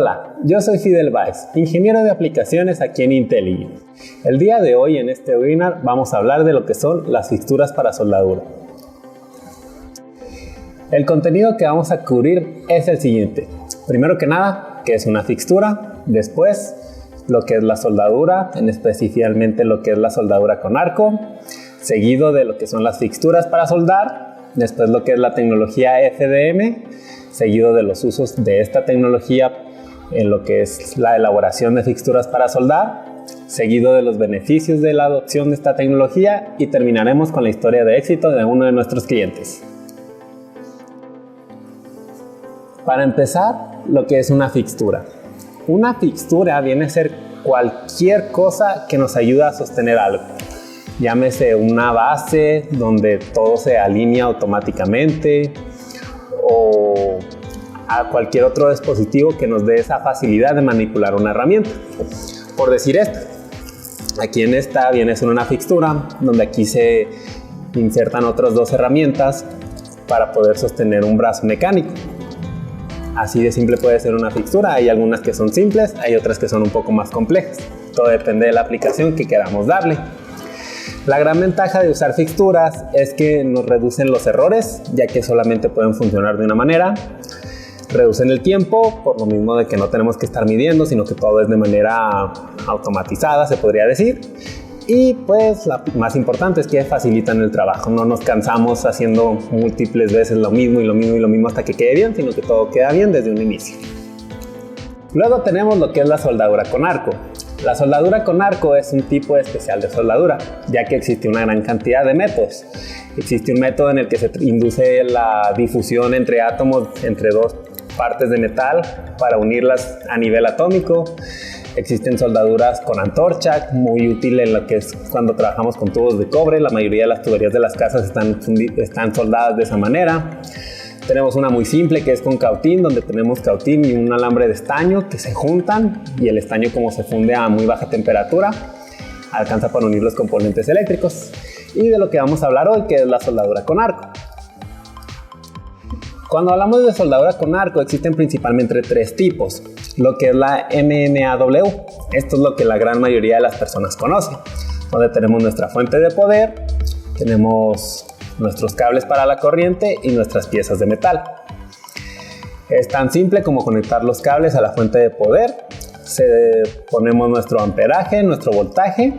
Hola, yo soy Fidel Báez, ingeniero de aplicaciones aquí en Intelli. El día de hoy en este webinar vamos a hablar de lo que son las fixturas para soldadura. El contenido que vamos a cubrir es el siguiente. Primero que nada, ¿qué es una fixtura? Después, lo que es la soldadura, especialmente lo que es la soldadura con arco. Seguido de lo que son las fixturas para soldar. Después lo que es la tecnología FDM. Seguido de los usos de esta tecnología en lo que es la elaboración de fixturas para soldar. Seguido de los beneficios de la adopción de esta tecnología. Y terminaremos con la historia de éxito de uno de nuestros clientes. Para empezar, lo que es una fixtura. Una fixtura viene a ser cualquier cosa que nos ayuda a sostener algo. Llámese una base donde todo se alinea automáticamente o a cualquier otro dispositivo que nos dé esa facilidad de manipular una herramienta. Por decir esto, aquí en esta viene a ser una fixtura donde aquí se insertan otras dos herramientas para poder sostener un brazo mecánico. Así de simple puede ser una fixtura. Hay algunas que son simples, hay otras que son un poco más complejas. Todo depende de la aplicación que queramos darle. La gran ventaja de usar fixturas es que nos reducen los errores, ya que solamente pueden funcionar de una manera. Reducen el tiempo, por lo mismo de que no tenemos que estar midiendo, sino que todo es de manera automatizada, se podría decir. Y pues la más importante es que facilitan el trabajo. No nos cansamos haciendo múltiples veces lo mismo y lo mismo y lo mismo hasta que quede bien, sino que todo queda bien desde un inicio. Luego tenemos lo que es la soldadura con arco. La soldadura con arco es un tipo especial de soldadura, ya que existe una gran cantidad de métodos. Existe un método en el que se induce la difusión entre átomos entre dos partes de metal para unirlas a nivel atómico. Existen soldaduras con antorcha, muy útil en lo que es cuando trabajamos con tubos de cobre. La mayoría de las tuberías de las casas están soldadas de esa manera. Tenemos una muy simple que es con cautín, donde tenemos cautín y un alambre de estaño que se juntan y el estaño, como se funde a muy baja temperatura, alcanza para unir los componentes eléctricos. Y de lo que vamos a hablar hoy, que es la soldadura con arco. Cuando hablamos de soldadura con arco, existen principalmente tres tipos. Lo que es la MMAW, esto es lo que la gran mayoría de las personas conocen, donde tenemos nuestra fuente de poder, tenemos nuestros cables para la corriente y nuestras piezas de metal. Es tan simple como conectar los cables a la fuente de poder, ponemos nuestro amperaje, nuestro voltaje,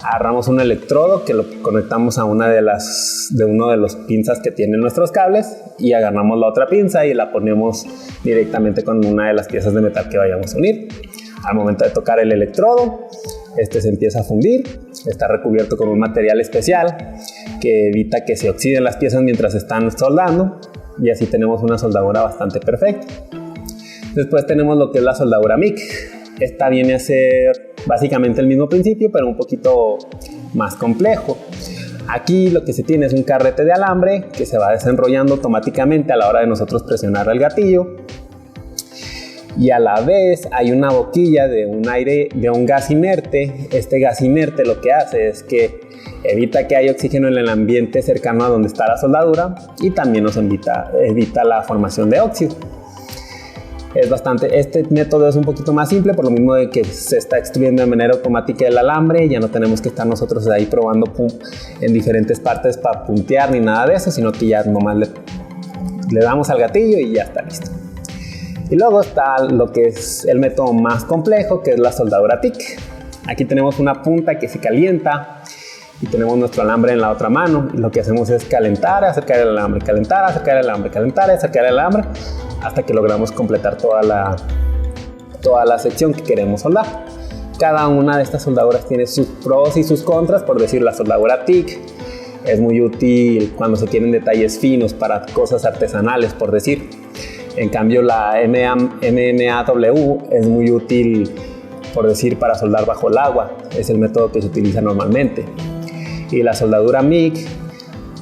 agarramos un electrodo que lo conectamos a uno de los pinzas que tienen nuestros cables y agarramos la otra pinza y la ponemos directamente con una de las piezas de metal que vayamos a unir. Al momento de tocar el electrodo, este se empieza a fundir, está recubierto con un material especial que evita que se oxiden las piezas mientras están soldando y así tenemos una soldadura bastante perfecta. Después tenemos lo que es la soldadura MIG. Esta viene a ser básicamente el mismo principio, pero un poquito más complejo. Aquí lo que se tiene es un carrete de alambre que se va desenrollando automáticamente a la hora de nosotros presionar el gatillo. Y a la vez hay una boquilla de un gas inerte. Este gas inerte lo que hace es que evita que haya oxígeno en el ambiente cercano a donde está la soldadura y también nos evita la formación de óxido. Este método es un poquito más simple, por lo mismo de que se está extruyendo de manera automática el alambre. Ya no tenemos que estar nosotros ahí probando en diferentes partes para puntear ni nada de eso, sino que ya nomás le damos al gatillo y ya está listo. Y luego está lo que es el método más complejo, que es la soldadura TIG. Aquí tenemos una punta que se calienta y tenemos nuestro alambre en la otra mano. Y lo que hacemos es calentar, acercar el alambre, calentar, acercar el alambre, calentar, acercar el alambre, hasta que logramos completar toda la sección que queremos soldar. Cada una de estas soldaduras tiene sus pros y sus contras. Por decir, la soldadura TIG es muy útil cuando se quieren detalles finos para cosas artesanales, por decir. En cambio, la MMAW es muy útil, por decir, para soldar bajo el agua. Es el método que se utiliza normalmente. Y la soldadura MIG,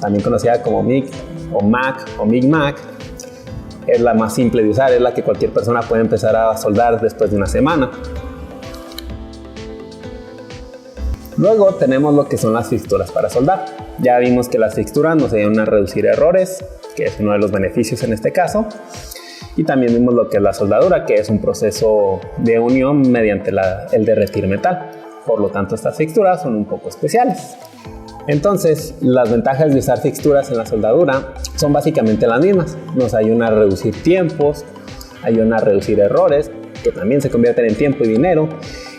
también conocida como MIG o MAC o MIG-MAC, es la más simple de usar, es la que cualquier persona puede empezar a soldar después de una semana. Luego tenemos lo que son las fixturas para soldar. Ya vimos que las fixturas nos ayudan a reducir errores, que es uno de los beneficios en este caso. Y también vimos lo que es la soldadura, que es un proceso de unión mediante el derretir metal. Por lo tanto, estas fixturas son un poco especiales. Entonces, las ventajas de usar fixturas en la soldadura son básicamente las mismas. Nos ayudan a reducir tiempos, ayudan a reducir errores, que también se convierten en tiempo y dinero,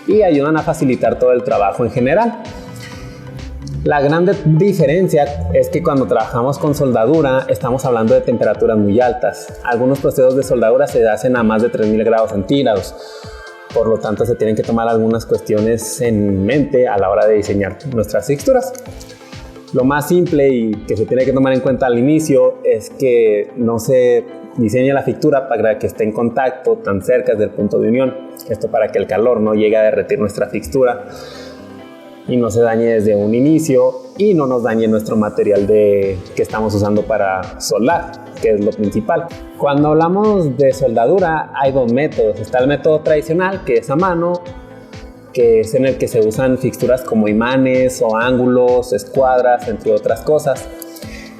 y ayudan a facilitar todo el trabajo en general. La gran diferencia es que cuando trabajamos con soldadura estamos hablando de temperaturas muy altas. Algunos procesos de soldadura se hacen a más de 3000 grados centígrados. Por lo tanto, se tienen que tomar algunas cuestiones en mente a la hora de diseñar nuestras fixturas. Lo más simple y que se tiene que tomar en cuenta al inicio es que no se diseñe la fixtura para que esté en contacto tan cerca del punto de unión. Esto para que el calor no llegue a derretir nuestra fixtura y no se dañe desde un inicio y no nos dañe nuestro material que estamos usando para soldar, que es lo principal. Cuando hablamos de soldadura hay dos métodos. Está el método tradicional, que es a mano, que es en el que se usan fixturas como imanes o ángulos, escuadras, entre otras cosas.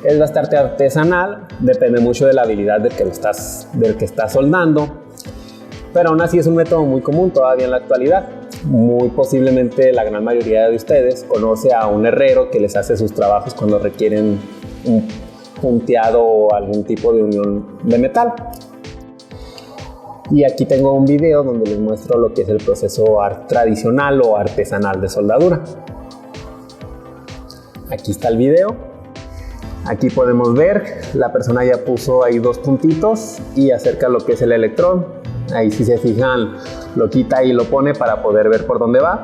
Es bastante artesanal, depende mucho de la habilidad del que está soldando, pero aún así es un método muy común todavía en la actualidad. Muy posiblemente la gran mayoría de ustedes conoce a un herrero que les hace sus trabajos cuando requieren un punteado o algún tipo de unión de metal. Y aquí tengo un video donde les muestro lo que es el proceso tradicional o artesanal de soldadura. Aquí está el video. Aquí podemos ver, la persona ya puso ahí dos puntitos y acerca lo que es el electrón. Ahí, si se fijan, lo quita y lo pone para poder ver por dónde va.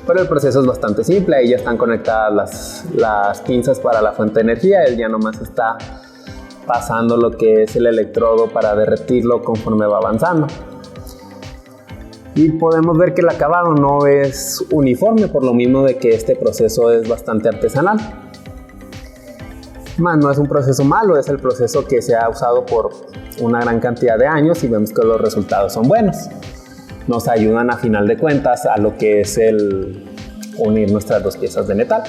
Pero el proceso es bastante simple. Ahí ya están conectadas las pinzas para la fuente de energía. Él ya nomás está pasando lo que es el electrodo para derretirlo conforme va avanzando. Y podemos ver que el acabado no es uniforme, por lo mismo de que este proceso es bastante artesanal. Más no es un proceso malo, es el proceso que se ha usado por una gran cantidad de años y vemos que los resultados son buenos. Nos ayudan a final de cuentas a lo que es el unir nuestras dos piezas de metal.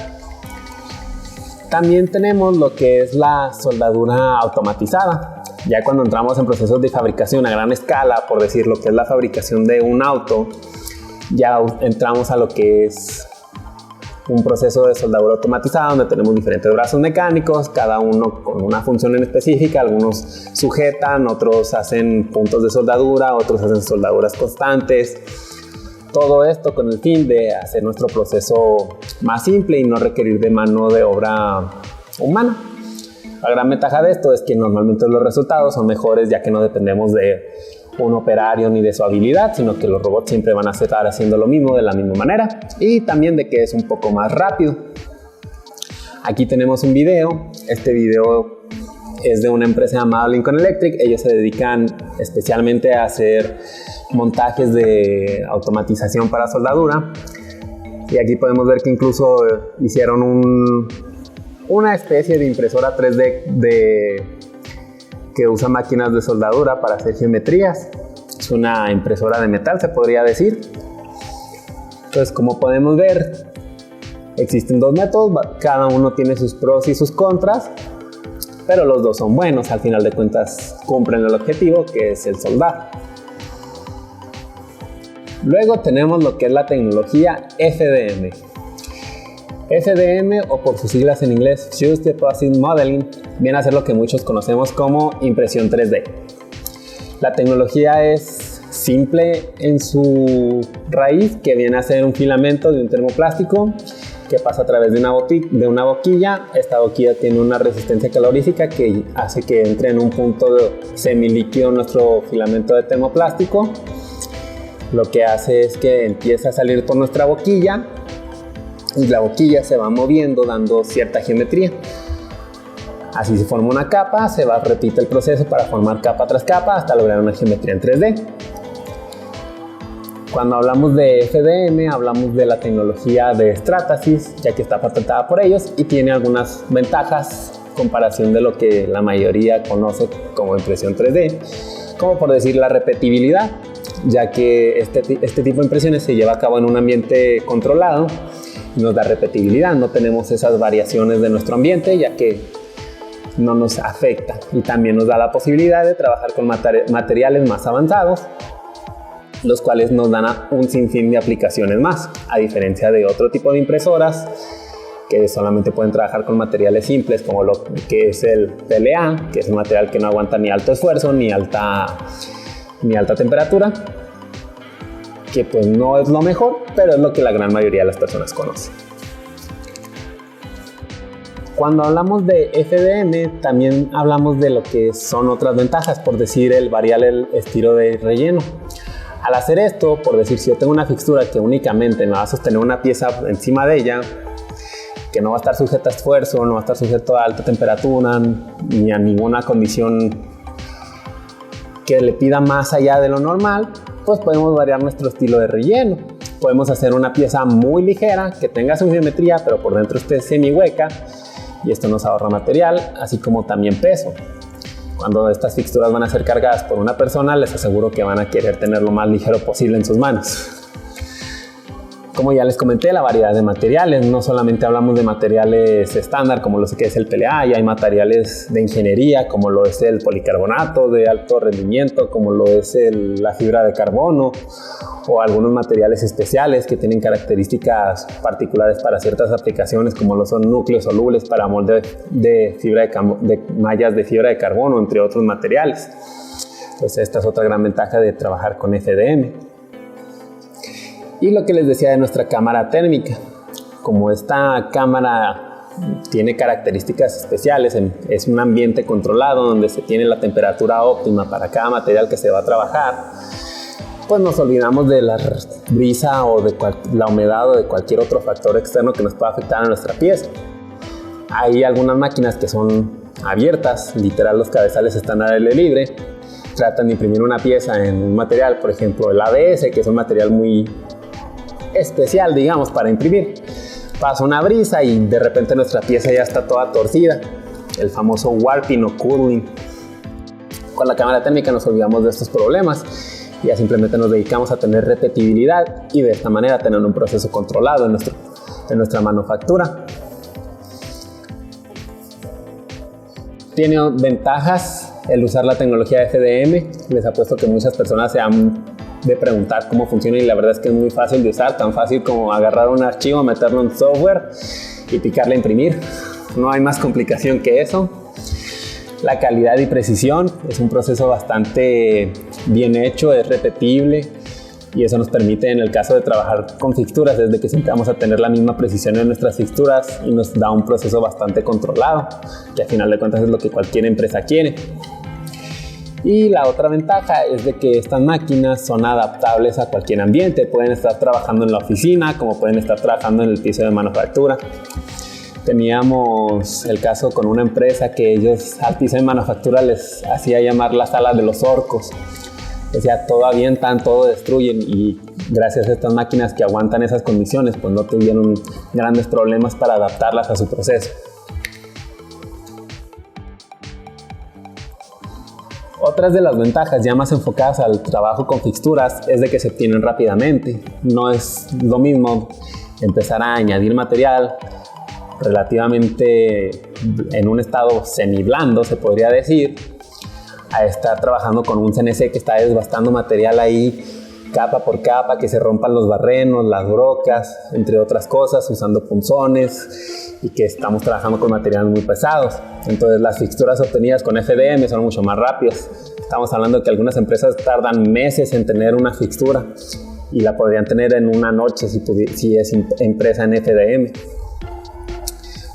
También tenemos lo que es la soldadura automatizada. Ya cuando entramos en procesos de fabricación a gran escala, por decir lo que es la fabricación de un auto, ya entramos a lo que es un proceso de soldadura automatizada donde tenemos diferentes brazos mecánicos, cada uno con una función en específica. Algunos sujetan, otros hacen puntos de soldadura, otros hacen soldaduras constantes. Todo esto con el fin de hacer nuestro proceso más simple y no requerir de mano de obra humana. La gran ventaja de esto es que normalmente los resultados son mejores, ya que no dependemos de un operario ni de su habilidad, sino que los robots siempre van a estar haciendo lo mismo de la misma manera, y también de que es un poco más rápido. Aquí tenemos un video. Este video es de una empresa llamada Lincoln Electric. Ellos se dedican especialmente a hacer montajes de automatización para soldadura, y aquí podemos ver que incluso hicieron una especie de impresora 3D que usa máquinas de soldadura para hacer geometrías. Es una impresora de metal, se podría decir. Entonces, como podemos ver, existen dos métodos, cada uno tiene sus pros y sus contras, pero los dos son buenos. Al final de cuentas cumplen el objetivo, que es el soldar. Luego tenemos lo que es la tecnología FDM. FDM, o por sus siglas en inglés Fused Deposit Modeling, viene a ser lo que muchos conocemos como impresión 3D. La tecnología es simple en su raíz, que viene a ser un filamento de un termoplástico que pasa a través de una boquilla. Esta boquilla tiene una resistencia calorífica que hace que entre en un punto semilíquido nuestro filamento de termoplástico. Lo que hace es que empieza a salir por nuestra boquilla y la boquilla se va moviendo dando cierta geometría. Así se forma una capa, repite el proceso para formar capa tras capa hasta lograr una geometría en 3D. Cuando hablamos de FDM, hablamos de la tecnología de Stratasys, ya que está patentada por ellos y tiene algunas ventajas en comparación de lo que la mayoría conoce como impresión 3D, como por decir la repetibilidad, ya que este tipo de impresiones se lleva a cabo en un ambiente controlado y nos da repetibilidad. No tenemos esas variaciones de nuestro ambiente, ya que no nos afecta y también nos da la posibilidad de trabajar con materiales más avanzados, los cuales nos dan un sinfín de aplicaciones más, a diferencia de otro tipo de impresoras que solamente pueden trabajar con materiales simples, como lo que es el PLA, que es un material que no aguanta ni alto esfuerzo ni alta temperatura, que pues no es lo mejor, pero es lo que la gran mayoría de las personas conocen. Cuando hablamos de FDM, también hablamos de lo que son otras ventajas, por decir el variar el estilo de relleno. Al hacer esto, por decir, si yo tengo una fixtura que únicamente me va a sostener una pieza encima de ella, que no va a estar sujeta a esfuerzo, no va a estar sujeto a alta temperatura, ni a ninguna condición que le pida más allá de lo normal, pues podemos variar nuestro estilo de relleno. Podemos hacer una pieza muy ligera, que tenga su geometría, pero por dentro esté semi hueca, y esto nos ahorra material, así como también peso. Cuando estas fixturas van a ser cargadas por una persona, les aseguro que van a querer tener lo más ligero posible en sus manos. Como ya les comenté, la variedad de materiales, no solamente hablamos de materiales estándar como lo que es el PLA, ya hay materiales de ingeniería como lo es el policarbonato de alto rendimiento, como lo es la fibra de carbono, o algunos materiales especiales que tienen características particulares para ciertas aplicaciones, como lo son núcleos solubles para molde de mallas de fibra de carbono, entre otros materiales. Pues esta es otra gran ventaja de trabajar con FDM. Y lo que les decía de nuestra cámara térmica, como esta cámara tiene características especiales, es un ambiente controlado donde se tiene la temperatura óptima para cada material que se va a trabajar, pues nos olvidamos de la brisa o de la humedad o de cualquier otro factor externo que nos pueda afectar a nuestra pieza. Hay algunas máquinas que son abiertas, literal los cabezales están al aire libre, tratan de imprimir una pieza en un material, por ejemplo el ABS, que es un material muy especial, digamos, para imprimir. Pasa una brisa y de repente nuestra pieza ya está toda torcida, el famoso warping o curling. Con la cámara térmica nos olvidamos de estos problemas y ya simplemente nos dedicamos a tener repetibilidad y de esta manera tener un proceso controlado en nuestra manufactura. Tiene ventajas el usar la tecnología de FDM. Les apuesto que muchas personas se han de preguntar cómo funciona y la verdad es que es muy fácil de usar, tan fácil como agarrar un archivo, meterlo en software y picarle a imprimir. No hay más complicación que eso. La calidad y precisión es un proceso bastante bien hecho, es repetible y eso nos permite, en el caso de trabajar con fixturas, desde que siempre vamos a tener la misma precisión en nuestras fixturas y nos da un proceso bastante controlado, que al final de cuentas es lo que cualquier empresa quiere. Y la otra ventaja es de que estas máquinas son adaptables a cualquier ambiente. Pueden estar trabajando en la oficina, como pueden estar trabajando en el piso de manufactura. Teníamos el caso con una empresa que ellos al piso de manufactura les hacía llamar la sala de los orcos. Decía, todo avientan, todo destruyen, y gracias a estas máquinas que aguantan esas condiciones, pues no tuvieron grandes problemas para adaptarlas a su proceso. Otras de las ventajas ya más enfocadas al trabajo con fixturas es de que se obtienen rápidamente. No es lo mismo empezar a añadir material relativamente en un estado semi-blando, se podría decir, a estar trabajando con un CNC que está desbastando material ahí capa por capa, que se rompan los barrenos, las brocas, entre otras cosas, usando punzones, y que estamos trabajando con materiales muy pesados. Entonces las fixturas obtenidas con FDM son mucho más rápidas. Estamos hablando de que algunas empresas tardan meses en tener una fixtura y la podrían tener en una noche si es empresa en FDM.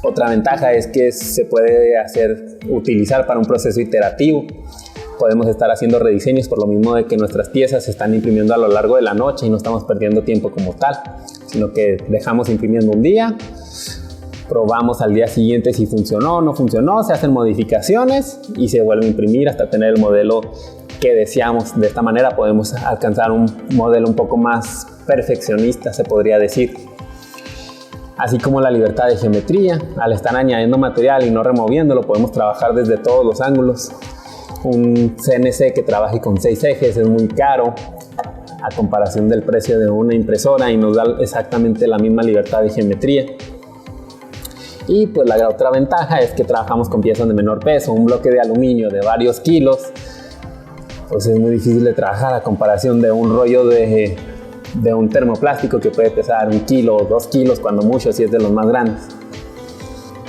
Otra ventaja es que se puede utilizar para un proceso iterativo. Podemos estar haciendo rediseños por lo mismo de que nuestras piezas se están imprimiendo a lo largo de la noche y no estamos perdiendo tiempo como tal, sino que dejamos imprimiendo un día, probamos al día siguiente si funcionó o no funcionó, se hacen modificaciones y se vuelve a imprimir hasta tener el modelo que deseamos. De esta manera podemos alcanzar un modelo un poco más perfeccionista, se podría decir. Así como la libertad de geometría, al estar añadiendo material y no removiéndolo, podemos trabajar desde todos los ángulos. Un CNC que trabaje con 6 ejes es muy caro a comparación del precio de una impresora y nos da exactamente la misma libertad de geometría. Y pues la otra ventaja es que trabajamos con piezas de menor peso. Un bloque de aluminio de varios kilos, pues es muy difícil de trabajar a comparación de un rollo de un termoplástico que puede pesar 1 kilo o 2 kilos cuando mucho, si es de los más grandes.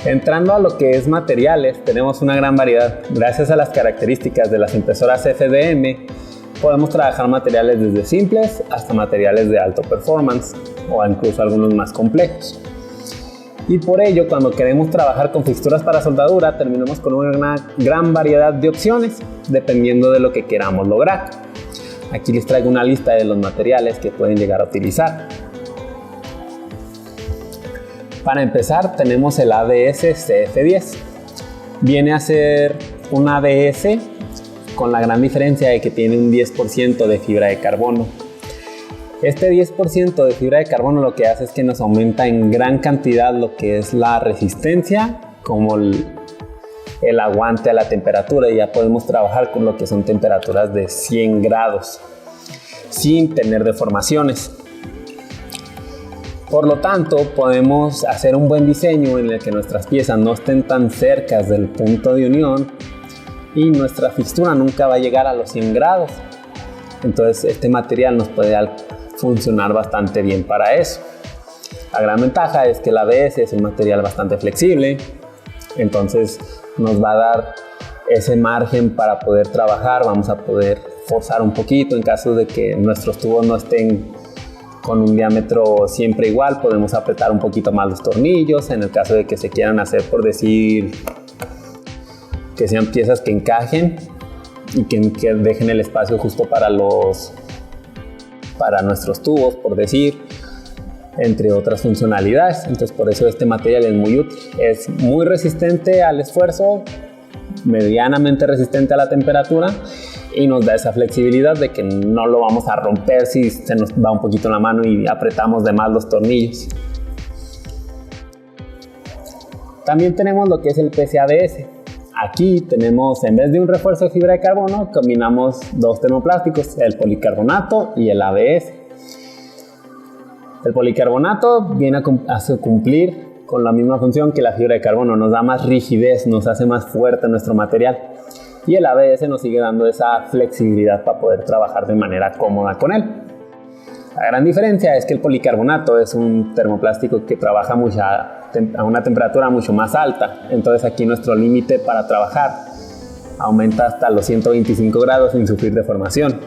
Entrando a lo que es materiales, tenemos una gran variedad. Gracias a las características de las impresoras FDM, podemos trabajar materiales desde simples hasta materiales de alto performance o incluso algunos más complejos. Y por ello, cuando queremos trabajar con fixturas para soldadura, terminamos con una gran variedad de opciones dependiendo de lo que queramos lograr. Aquí les traigo una lista de los materiales que pueden llegar a utilizar. Para empezar, tenemos el ABS CF10. Viene a ser un ABS con la gran diferencia de que tiene un 10% de fibra de carbono. Este 10% de fibra de carbono lo que hace es que nos aumenta en gran cantidad lo que es la resistencia, como el aguante a la temperatura, y ya podemos trabajar con lo que son temperaturas de 100 grados sin tener deformaciones. Por lo tanto, podemos hacer un buen diseño en el que nuestras piezas no estén tan cerca del punto de unión y nuestra fixtura nunca va a llegar a los 100 grados. Entonces este material nos puede funcionar bastante bien para eso. La gran ventaja es que el ABS es un material bastante flexible, entonces nos va a dar ese margen para poder trabajar. Vamos a poder forzar un poquito en caso de que nuestros tubos no estén con un diámetro siempre igual. Podemos apretar un poquito más los tornillos en el caso de que se quieran hacer, por decir, que sean piezas que encajen y que dejen el espacio justo para nuestros tubos, por decir, entre otras funcionalidades. Entonces por eso este material es muy útil. Es muy resistente al esfuerzo, medianamente resistente a la temperatura, y nos da esa flexibilidad de que no lo vamos a romper si se nos va un poquito la mano y apretamos de más los tornillos. También tenemos lo que es el PCABS. Aquí tenemos, en vez de un refuerzo de fibra de carbono, combinamos dos termoplásticos, el policarbonato y el ABS. El policarbonato viene a cumplir con la misma función que la fibra de carbono, nos da más rigidez, nos hace más fuerte nuestro material. Y el ABS nos sigue dando esa flexibilidad para poder trabajar de manera cómoda con él. La gran diferencia es que el policarbonato es un termoplástico que trabaja a una temperatura mucho más alta. Entonces aquí nuestro límite para trabajar aumenta hasta los 125 grados sin sufrir deformación.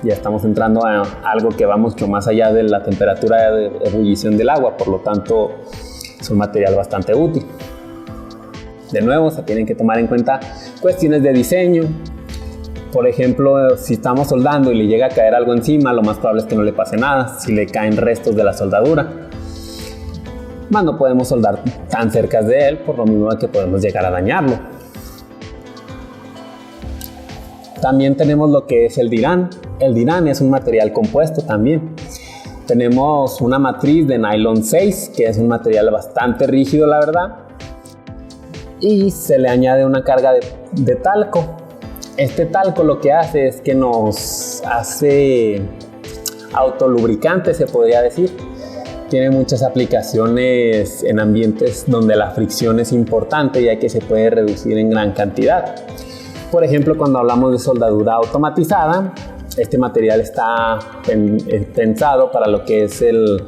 Ya estamos entrando a algo que va mucho más allá de la temperatura de ebullición del agua, por lo tanto es un material bastante útil. De nuevo, se tienen que tomar en cuenta cuestiones de diseño. Por ejemplo, si estamos soldando y le llega a caer algo encima, lo más probable es que no le pase nada si le caen restos de la soldadura. Más no podemos soldar tan cerca de él, por lo mismo que podemos llegar a dañarlo. También tenemos lo que es el DIRAN. El DIRAN es un material compuesto también. Tenemos una matriz de nylon 6, que es un material bastante rígido, la verdad. Y se le añade una carga de talco. Este talco lo que hace es que nos hace autolubricante, se podría decir. Tiene muchas aplicaciones en ambientes donde la fricción es importante, ya que se puede reducir en gran cantidad. Por ejemplo, cuando hablamos de soldadura automatizada, este material está pensado para lo que es el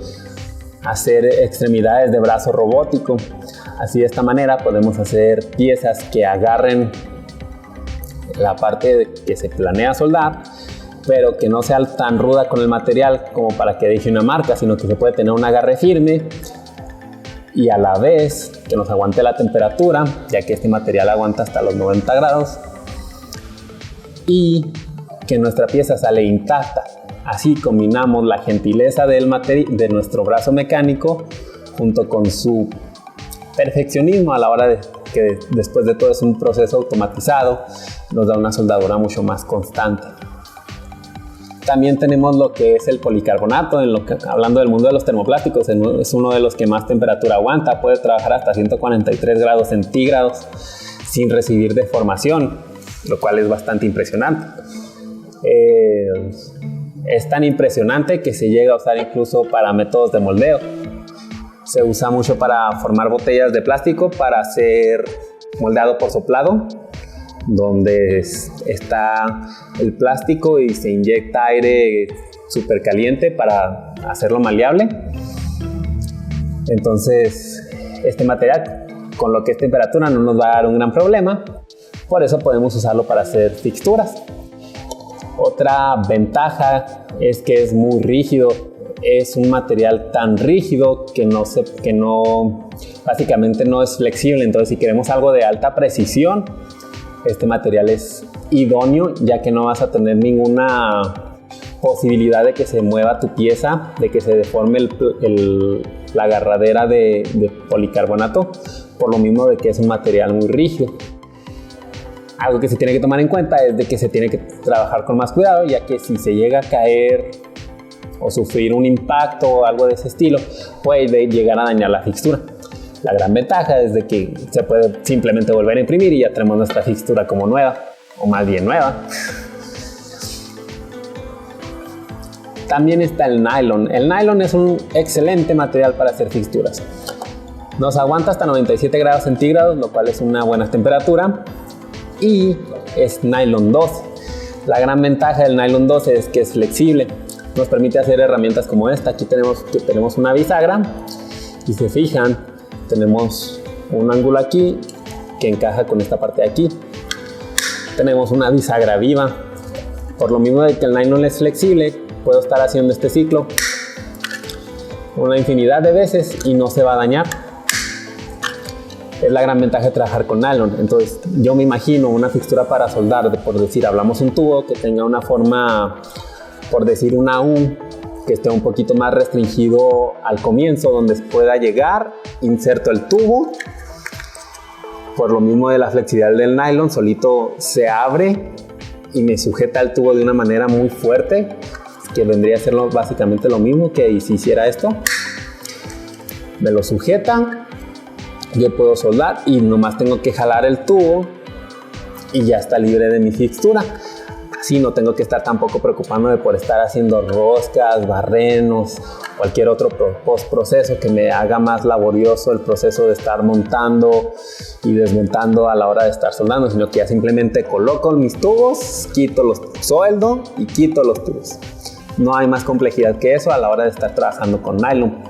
hacer extremidades de brazo robótico. Así, de esta manera podemos hacer piezas que agarren la parte que se planea soldar, pero que no sea tan ruda con el material como para que deje una marca, sino que se puede tener un agarre firme y a la vez que nos aguante la temperatura, ya que este material aguanta hasta los 90 grados, y que nuestra pieza sale intacta. Así combinamos la gentileza de nuestro brazo mecánico junto con su perfeccionismo a la hora de que después de todo es un proceso automatizado, nos da una soldadura mucho más constante. También tenemos lo que es el policarbonato, hablando del mundo de los termoplásticos, es uno de los que más temperatura aguanta, puede trabajar hasta 143 grados centígrados sin recibir deformación, lo cual es bastante impresionante. Es tan impresionante que se llega a usar incluso para métodos de moldeo. Se usa mucho para formar botellas de plástico para hacer moldeado por soplado, donde está el plástico y se inyecta aire súper caliente para hacerlo maleable. Entonces este material, con lo que es temperatura, no nos va a dar un gran problema, por eso podemos usarlo para hacer fixturas. Otra ventaja es que es muy rígido, es un material tan rígido que básicamente no es flexible. Entonces si queremos algo de alta precisión, este material es idóneo, ya que no vas a tener ninguna posibilidad de que se mueva tu pieza, de que se deforme la agarradera de policarbonato, por lo mismo de que es un material muy rígido. Algo que se tiene que tomar en cuenta es de que se tiene que trabajar con más cuidado, ya que si se llega a caer o sufrir un impacto o algo de ese estilo, puede llegar a dañar la fixtura. La gran ventaja es de que se puede simplemente volver a imprimir y ya tenemos nuestra fixtura como nueva, o más bien nueva. También está el nylon. El nylon es un excelente material para hacer fixturas. Nos aguanta hasta 97 grados centígrados, lo cual es una buena temperatura. Y es nylon 12. La gran ventaja del nylon 12 es que es flexible. Nos permite hacer herramientas como esta. Aquí tenemos una bisagra. Si se fijan, tenemos un ángulo aquí que encaja con esta parte de aquí. Tenemos una bisagra viva. Por lo mismo de que el nylon es flexible, puedo estar haciendo este ciclo una infinidad de veces y no se va a dañar. Es la gran ventaja de trabajar con nylon. Entonces yo me imagino una fixtura para soldar, por decir, hablamos un tubo que tenga una forma, por decir una U, que esté un poquito más restringido al comienzo, donde pueda llegar, inserto el tubo. Por lo mismo de la flexibilidad del nylon, solito se abre y me sujeta el tubo de una manera muy fuerte, que vendría a ser básicamente lo mismo que si hiciera esto. Me lo sujeta, yo puedo soldar y nomás tengo que jalar el tubo y ya está libre de mi fixtura. Así no tengo que estar tampoco preocupándome por estar haciendo roscas, barrenos, cualquier otro postproceso que me haga más laborioso el proceso de estar montando y desmontando a la hora de estar soldando, sino que ya simplemente coloco mis tubos, sueldo y quito los tubos. No hay más complejidad que eso a la hora de estar trabajando con nylon.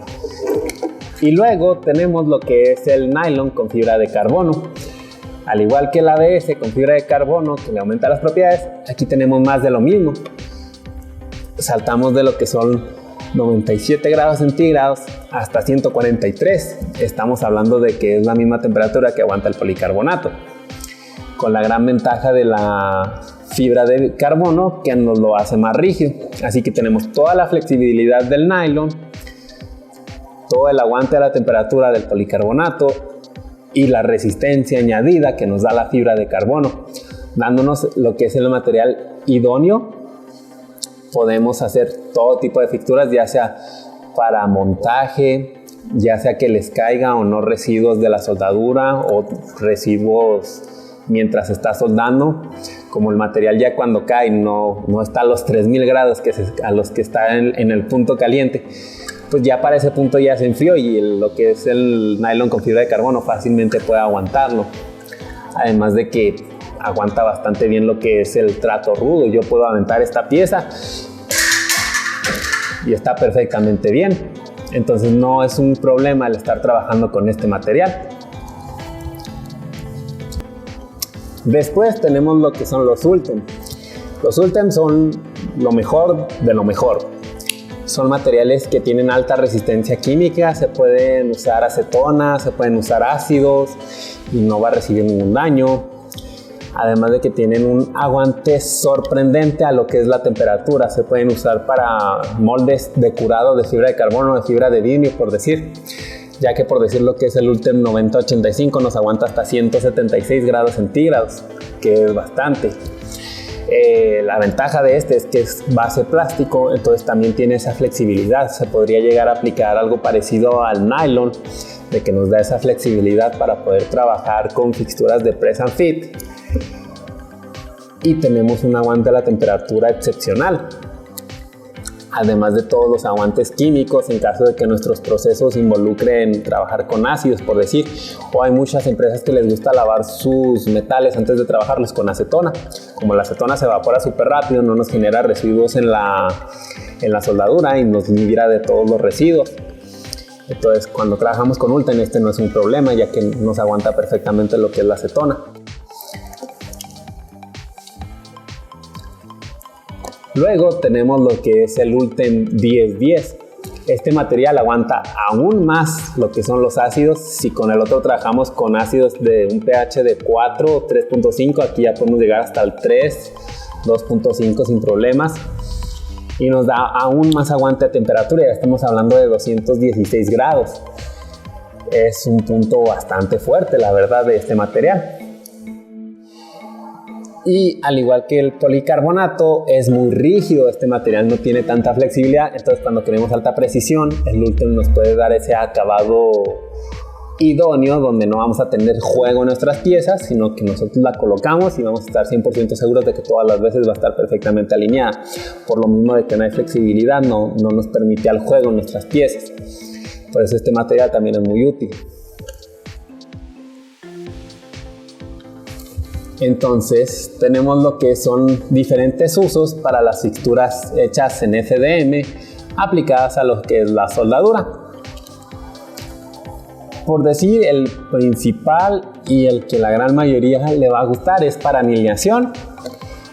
Y luego tenemos lo que es el nylon con fibra de carbono. Al igual que el ABS con fibra de carbono, que le aumenta las propiedades, aquí tenemos más de lo mismo. Saltamos de lo que son 97 grados centígrados hasta 143. Estamos hablando de que es la misma temperatura que aguanta el policarbonato, con la gran ventaja de la fibra de carbono que nos lo hace más rígido. Así que tenemos toda la flexibilidad del nylon, todo el aguante a la temperatura del policarbonato y la resistencia añadida que nos da la fibra de carbono, dándonos lo que es el material idóneo. Podemos hacer todo tipo de fixturas, ya sea para montaje, ya sea que les caiga o no residuos de la soldadura o residuos mientras está soldando. Como el material ya cuando cae no está a los 3000 grados a los que está en el punto caliente, pues ya para ese punto ya se enfrió y lo que es el nylon con fibra de carbono fácilmente puede aguantarlo. Además de que aguanta bastante bien lo que es el trato rudo. Yo puedo aventar esta pieza y está perfectamente bien. Entonces no es un problema el estar trabajando con este material. Después tenemos lo que son los Ultem. Los Ultem son lo mejor de lo mejor. Son materiales que tienen alta resistencia química, se pueden usar acetonas, se pueden usar ácidos y no va a recibir ningún daño. Además de que tienen un aguante sorprendente a lo que es la temperatura. Se pueden usar para moldes de curado de fibra de carbono, de fibra de vidrio, por decir. Ya que por decir lo que es el Ultem 9085 nos aguanta hasta 176 grados centígrados, que es bastante. La ventaja de este es que es base plástico, entonces también tiene esa flexibilidad. Se podría llegar a aplicar algo parecido al nylon, de que nos da esa flexibilidad para poder trabajar con fixturas de press and fit. Y tenemos un aguante a la temperatura excepcional. además de todos los aguantes químicos en caso de que nuestros procesos involucren trabajar con ácidos, por decir, o hay muchas empresas que les gusta lavar sus metales antes de trabajarlos con acetona. Como la acetona se evapora súper rápido, no nos genera residuos en la soldadura y nos libra de todos los residuos. Entonces, cuando trabajamos con Ultem, este no es un problema, ya que nos aguanta perfectamente lo que es la acetona. Luego tenemos lo que es el Ultem 1010. Este material aguanta aún más lo que son los ácidos. Si con el otro trabajamos con ácidos de un pH de 4 o 3.5, aquí ya podemos llegar hasta el 3, 2.5 sin problemas. Y nos da aún más aguante a temperatura, ya estamos hablando de 216 grados. Es un punto bastante fuerte, la verdad, de este material. Y al igual que el policarbonato, es muy rígido, este material no tiene tanta flexibilidad, entonces cuando queremos alta precisión, el Ultem nos puede dar ese acabado idóneo, donde no vamos a tener juego en nuestras piezas, sino que nosotros la colocamos y vamos a estar 100% seguros de que todas las veces va a estar perfectamente alineada. Por lo mismo de que no hay flexibilidad, no nos permite al juego en nuestras piezas. Por eso este material también es muy útil. Entonces tenemos lo que son diferentes usos para las fixturas hechas en FDM aplicadas a lo que es la soldadura. Por decir, el principal y el que la gran mayoría le va a gustar es para alineación.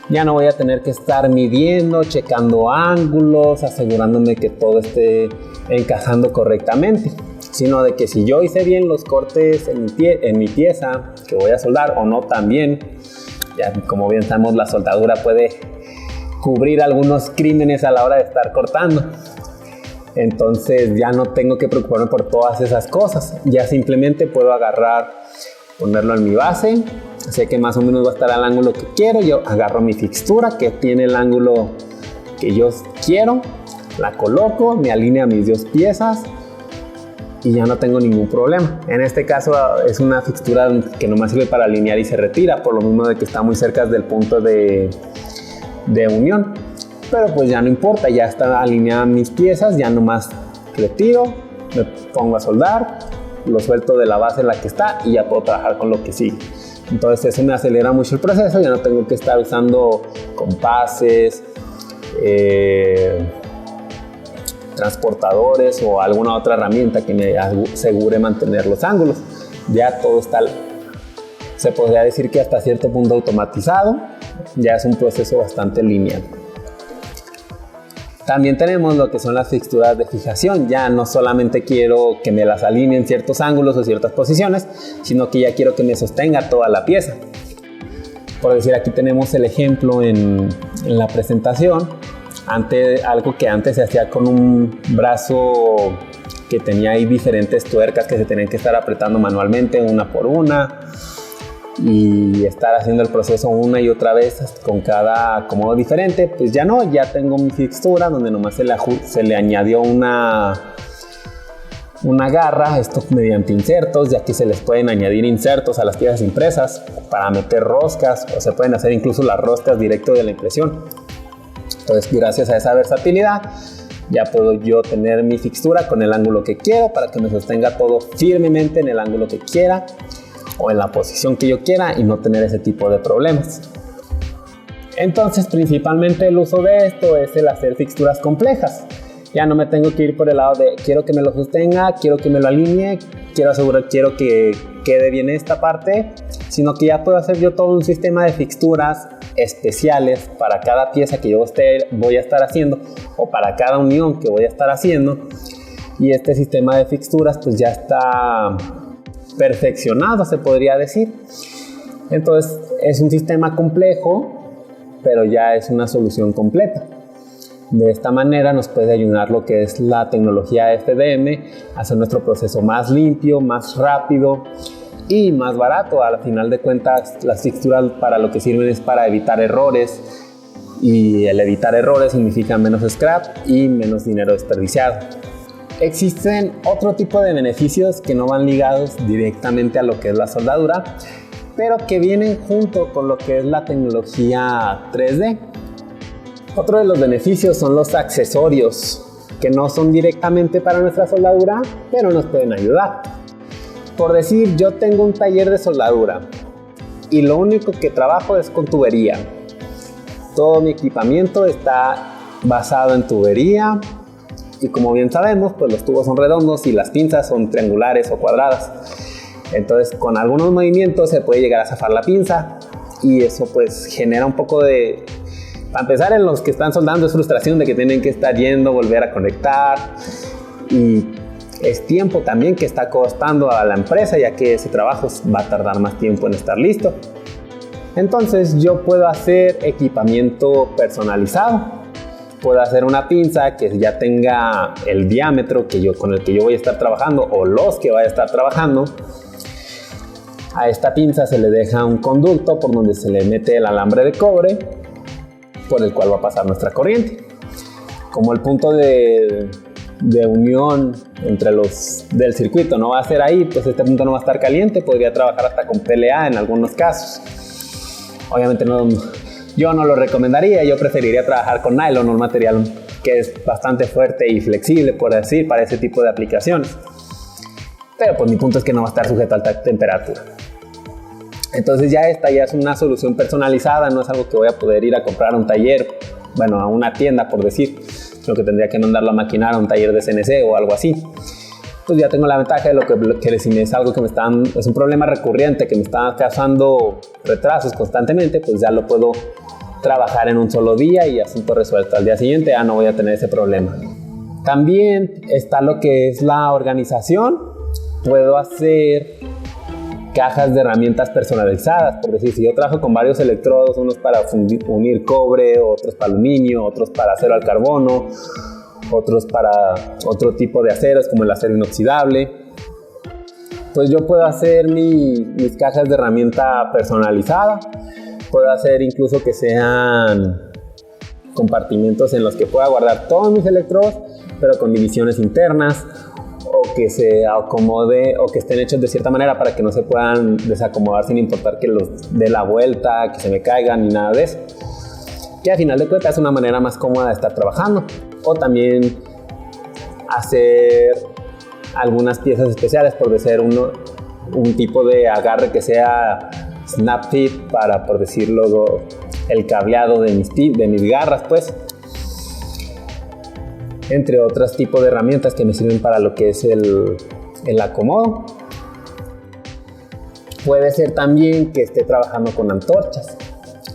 Ya no voy a tener que estar midiendo, checando ángulos, asegurándome que todo esté encajando correctamente, sino de que si yo hice bien los cortes en mi pieza que voy a soldar o no también, ya como bien sabemos, la soldadura puede cubrir algunos crímenes a la hora de estar cortando. Entonces ya no tengo que preocuparme por todas esas cosas, ya simplemente puedo agarrar, ponerlo en mi base, sé que más o menos va a estar al ángulo que quiero, yo agarro mi fixtura que tiene el ángulo que yo quiero, la coloco, me alinea mis dos piezas y ya no tengo ningún problema. En este caso es una fixtura que nomás sirve para alinear y se retira, por lo mismo de que está muy cerca del punto de unión. Pero pues ya no importa, ya están alineadas mis piezas, ya nomás retiro, me pongo a soldar, lo suelto de la base en la que está y ya puedo trabajar con lo que sigue. Entonces eso me acelera mucho el proceso, ya no tengo que estar usando compases, transportadores o alguna otra herramienta que me asegure mantener los ángulos. Ya todo está, se podría decir que hasta cierto punto automatizado, ya es un proceso bastante lineal. También tenemos lo que son las fixturas de fijación. Ya no solamente quiero que me las alineen ciertos ángulos o ciertas posiciones, sino que ya quiero que me sostenga toda la pieza. Por decir, aquí tenemos el ejemplo en la presentación. Algo que antes se hacía con un brazo que tenía ahí diferentes tuercas que se tenían que estar apretando manualmente una por una y estar haciendo el proceso una y otra vez con cada acomodo diferente. Pues ya no, ya tengo mi fixtura donde nomás se le añadió una garra, esto mediante insertos, ya que se les pueden añadir insertos a las piezas impresas para meter roscas, o se pueden hacer incluso las roscas directo de la impresión. Entonces, gracias a esa versatilidad, ya puedo yo tener mi fixtura con el ángulo que quiero para que me sostenga todo firmemente en el ángulo que quiera o en la posición que yo quiera y no tener ese tipo de problemas. Entonces, principalmente el uso de esto es el hacer fixturas complejas. Ya no me tengo que ir por el lado de quiero que me lo sostenga, quiero que me lo alinee, quiero que quede bien esta parte, sino que ya puedo hacer yo todo un sistema de fixturas especiales para cada pieza que yo voy a estar haciendo o para cada unión que voy a estar haciendo, y este sistema de fixturas pues ya está perfeccionado, se podría decir. Entonces es un sistema complejo, pero ya es una solución completa. De esta manera nos puede ayudar lo que es la tecnología FDM a hacer nuestro proceso más limpio, más rápido y más barato. Al final de cuentas, las fixturas para lo que sirven es para evitar errores, y el evitar errores significa menos scrap y menos dinero desperdiciado. Existen otro tipo de beneficios que no van ligados directamente a lo que es la soldadura, pero que vienen junto con lo que es la tecnología 3D. Otro de los beneficios son los accesorios, que no son directamente para nuestra soldadura, pero nos pueden ayudar. Por decir, yo tengo un taller de soldadura y lo único que trabajo es con tubería. Todo mi equipamiento está basado en tubería y como bien sabemos, pues los tubos son redondos y las pinzas son triangulares o cuadradas. Entonces, con algunos movimientos se puede llegar a zafar la pinza y eso pues genera un poco de... Para empezar, en los que están soldando es frustración de que tienen que estar yendo, volver a conectar, y es tiempo también que está costando a la empresa, ya que ese trabajo va a tardar más tiempo en estar listo. Entonces yo puedo hacer equipamiento personalizado. Puedo hacer una pinza que ya tenga el diámetro con el que yo voy a estar trabajando o los que vaya a estar trabajando. A esta pinza se le deja un conducto por donde se le mete el alambre de cobre, por el cual va a pasar nuestra corriente. Como el punto de unión entre los del circuito no va a ser ahí, pues este punto no va a estar caliente, podría trabajar hasta con PLA en algunos casos. Obviamente yo no lo recomendaría, yo preferiría trabajar con nylon, un material que es bastante fuerte y flexible, por decir, para ese tipo de aplicaciones. Pero pues mi punto es que no va a estar sujeto a alta temperatura. Entonces esta ya es una solución personalizada, no es algo que voy a poder ir a comprar a un taller, bueno, a una tienda por decir, sino que tendría que mandarlo a maquinar a un taller de CNC o algo así. Pues ya tengo la ventaja de que si es algo que es un problema recurrente que me está causando retrasos constantemente, pues ya lo puedo trabajar en un solo día y asunto resuelto. Al día siguiente ya no voy a tener ese problema. También está lo que es la organización. Puedo hacer cajas de herramientas personalizadas, por decir, si yo trabajo con varios electrodos, unos para unir cobre, otros para aluminio, otros para acero al carbono, otros para otro tipo de aceros como el acero inoxidable, pues yo puedo hacer mis cajas de herramienta personalizada. Puedo hacer incluso que sean compartimentos en los que pueda guardar todos mis electrodos, pero con divisiones internas, o que se acomode o que estén hechos de cierta manera para que no se puedan desacomodar sin importar que los dé la vuelta, que se me caigan ni nada de eso, que al final de cuentas es una manera más cómoda de estar trabajando. O también hacer algunas piezas especiales, por decir un tipo de agarre que sea snap fit para, por decirlo, el cableado de mis garras, pues, entre otros tipos de herramientas que me sirven para lo que es el acomodo. Puede ser también que esté trabajando con antorchas.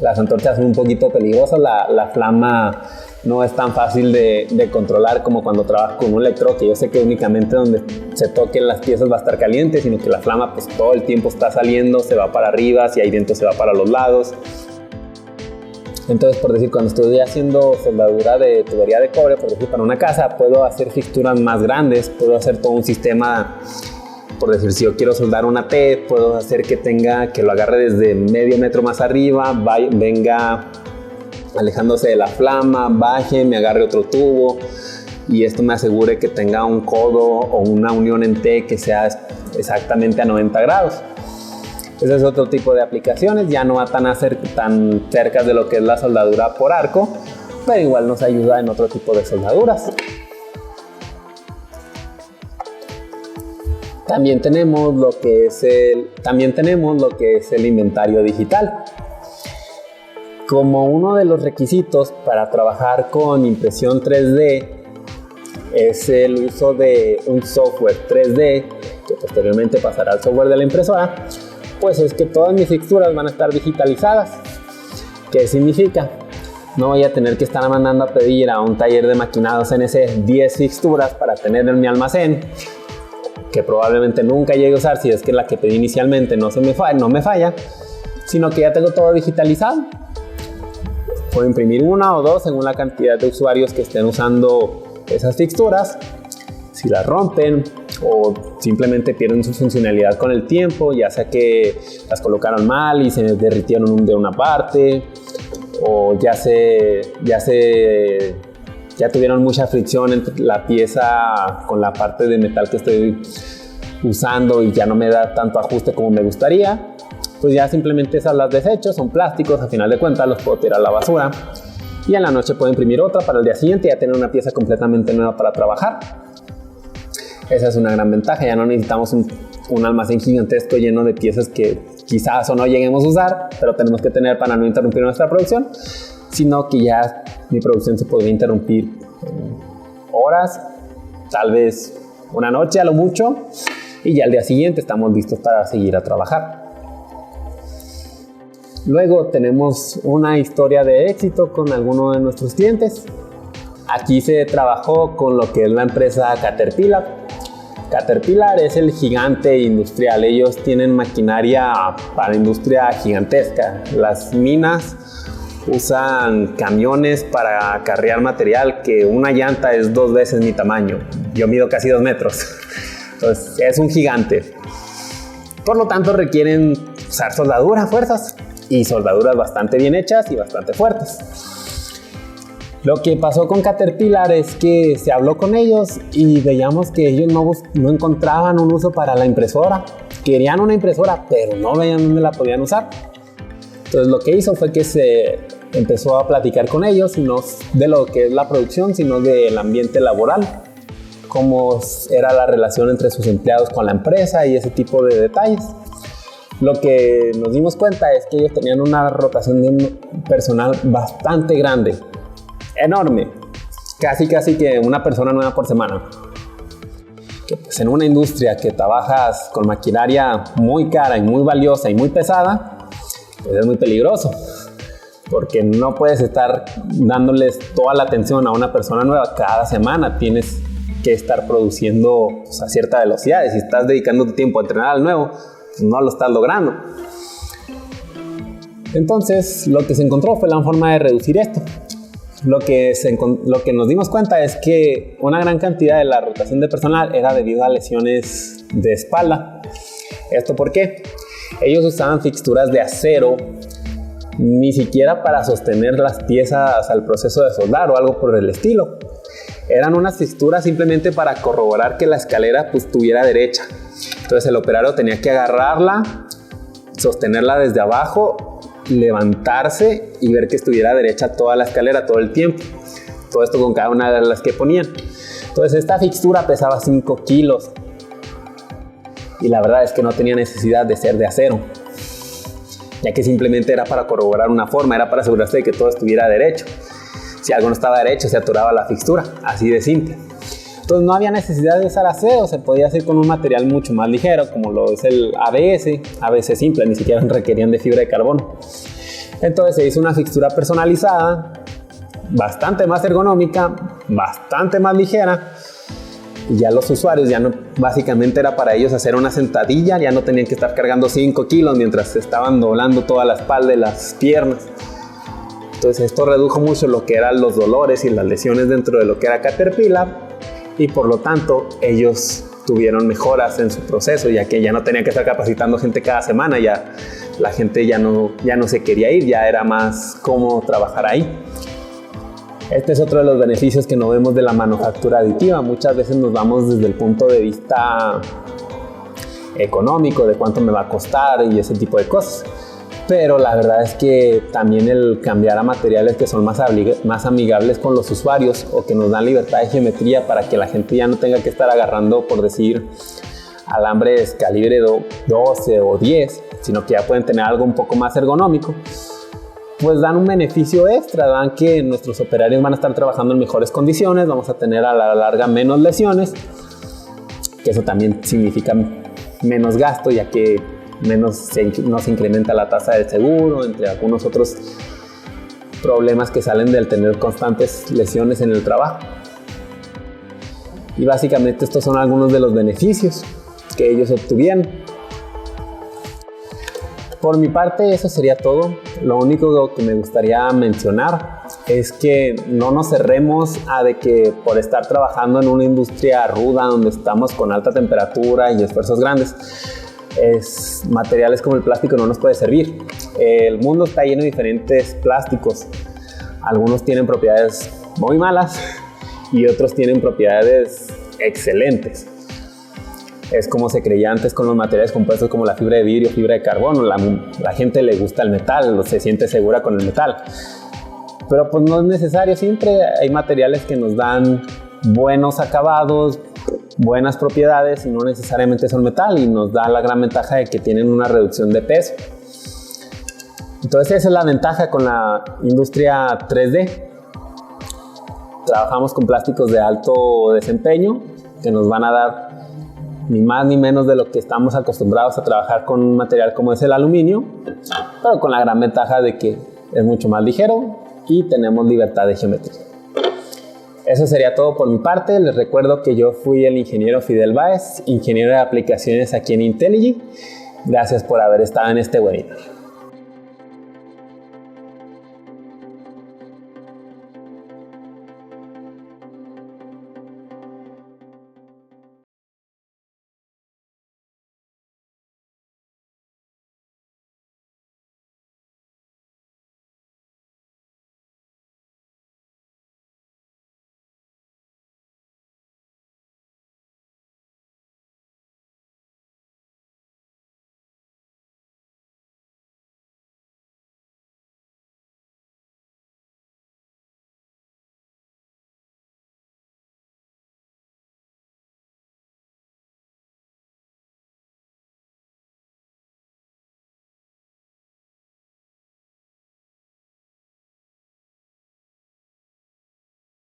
Las antorchas son un poquito peligrosas, la flama no es tan fácil de controlar como cuando trabajo con un electrodo, que yo sé que únicamente donde se toquen las piezas va a estar caliente, sino que la flama pues todo el tiempo está saliendo, se va para arriba, si hay viento se va para los lados. Entonces, por decir, cuando estoy haciendo soldadura de tubería de cobre, por decir, para una casa, puedo hacer fixturas más grandes, puedo hacer todo un sistema, por decir, si yo quiero soldar una T, puedo hacer que lo agarre desde medio metro más arriba, venga alejándose de la flama, baje, me agarre otro tubo, y esto me asegure que tenga un codo o una unión en T que sea exactamente a 90 grados. Ese es otro tipo de aplicaciones, ya no va tan cerca de lo que es la soldadura por arco, pero igual nos ayuda en otro tipo de soldaduras. También tenemos lo que es el inventario digital. Como uno de los requisitos para trabajar con impresión 3D es el uso de un software 3D que posteriormente pasará al software de la impresora, pues es que todas mis fixturas van a estar digitalizadas. ¿Qué significa? No voy a tener que estar mandando a pedir a un taller de maquinado CNC 10 fixturas para tener en mi almacén, que probablemente nunca llegue a usar si es que la que pedí inicialmente no me falla, sino que ya tengo todo digitalizado. Puedo imprimir una o dos según la cantidad de usuarios que estén usando esas fixturas. Si las rompen o simplemente pierden su funcionalidad con el tiempo, ya sea que las colocaron mal y se derritieron de una parte, o ya tuvieron mucha fricción entre la pieza con la parte de metal que estoy usando y ya no me da tanto ajuste como me gustaría, pues ya simplemente esas las desecho, son plásticos, a final de cuentas los puedo tirar a la basura y en la noche puedo imprimir otra para el día siguiente y ya tener una pieza completamente nueva para trabajar. Esa es una gran ventaja, ya no necesitamos un almacén gigantesco lleno de piezas que quizás o no lleguemos a usar, pero tenemos que tener para no interrumpir nuestra producción, sino que ya mi producción se podría interrumpir en horas, tal vez una noche a lo mucho, y ya al día siguiente estamos listos para seguir a trabajar. Luego tenemos una historia de éxito con alguno de nuestros clientes. Aquí se trabajó con lo que es la empresa Caterpillar. Caterpillar es el gigante industrial. Ellos tienen maquinaria para industria gigantesca. Las minas usan camiones para acarrear material que una llanta es 2 veces mi tamaño. Yo mido casi 2 metros. Entonces es un gigante. Por lo tanto requieren usar soldadura a fuerzas y soldaduras bastante bien hechas y bastante fuertes. Lo que pasó con Caterpillar es que se habló con ellos y veíamos que ellos no encontraban un uso para la impresora. Querían una impresora, pero no veían dónde la podían usar. Entonces lo que hizo fue que se empezó a platicar con ellos, no de lo que es la producción, sino del ambiente laboral, cómo era la relación entre sus empleados con la empresa y ese tipo de detalles. Lo que nos dimos cuenta es que ellos tenían una rotación de personal bastante grande, enorme, casi que una persona nueva por semana. Que pues en una industria que trabajas con maquinaria muy cara y muy valiosa y muy pesada, pues es muy peligroso, porque no puedes estar dándoles toda la atención a una persona nueva cada semana. Tienes que estar produciendo pues, a cierta velocidad, y si estás dedicando tu tiempo a entrenar al nuevo, pues no lo estás logrando. Entonces lo que se encontró fue la forma de reducir esto. Lo que nos dimos cuenta es que una gran cantidad de la rotación de personal era debido a lesiones de espalda. ¿Esto por qué? Ellos usaban fixturas de acero, ni siquiera para sostener las piezas al proceso de soldar o algo por el estilo. Eran unas fixturas simplemente para corroborar que la escalera pues estuviera derecha. Entonces el operario tenía que agarrarla, sostenerla desde abajo, levantarse y ver que estuviera derecha toda la escalera todo el tiempo. Todo esto con cada una de las que ponían. Entonces esta fixtura pesaba 5 kilos y la verdad es que no tenía necesidad de ser de acero, ya que simplemente era para corroborar una forma, era para asegurarse de que todo estuviera derecho. Si algo no estaba derecho, se atoraba la fixtura, así de simple. Entonces no había necesidad de usar acero, se podía hacer con un material mucho más ligero, como lo es el ABS simple, ni siquiera requerían de fibra de carbono. Entonces se hizo una fixtura personalizada, bastante más ergonómica, bastante más ligera, y ya los usuarios, básicamente era para ellos hacer una sentadilla, ya no tenían que estar cargando 5 kilos mientras se estaban doblando toda la espalda y las piernas. Entonces esto redujo mucho lo que eran los dolores y las lesiones dentro de lo que era Caterpillar, y por lo tanto ellos tuvieron mejoras en su proceso, ya que ya no tenían que estar capacitando gente cada semana, ya la gente ya no se quería ir, ya era más cómodo trabajar ahí. Este es otro de los beneficios que no vemos de la manufactura aditiva. Muchas veces nos vamos desde el punto de vista económico, de cuánto me va a costar y ese tipo de cosas. Pero la verdad es que también el cambiar a materiales que son más amigables con los usuarios o que nos dan libertad de geometría para que la gente ya no tenga que estar agarrando, por decir, alambres calibre 12 o 10, sino que ya pueden tener algo un poco más ergonómico, pues dan un beneficio extra, dan que nuestros operarios van a estar trabajando en mejores condiciones, vamos a tener a la larga menos lesiones, que eso también significa menos gasto, ya que no se incrementa la tasa del seguro, entre algunos otros problemas que salen del tener constantes lesiones en el trabajo. Y básicamente estos son algunos de los beneficios que ellos obtuvieron. Por mi parte eso sería todo. Lo único que me gustaría mencionar es que no nos cerremos a de que por estar trabajando en una industria ruda donde estamos con alta temperatura y esfuerzos grandes, materiales como el plástico no nos puede servir. El mundo está lleno de diferentes plásticos. Algunos tienen propiedades muy malas y otros tienen propiedades excelentes. Es como se creía antes con los materiales compuestos como la fibra de vidrio, fibra de carbono. La gente le gusta el metal, se siente segura con el metal. pero pues no es necesario. Siempre hay materiales que nos dan buenos acabados, buenas propiedades y no necesariamente son metal, y nos da la gran ventaja de que tienen una reducción de peso. Entonces esa es la ventaja con la industria 3D. Trabajamos con plásticos de alto desempeño que nos van a dar ni más ni menos de lo que estamos acostumbrados a trabajar con un material como es el aluminio, pero con la gran ventaja de que es mucho más ligero y tenemos libertad de geometría. Eso sería todo por mi parte. Les recuerdo que yo fui el ingeniero Fidel Báez, ingeniero de aplicaciones aquí en Intelligy. Gracias por haber estado en este webinar.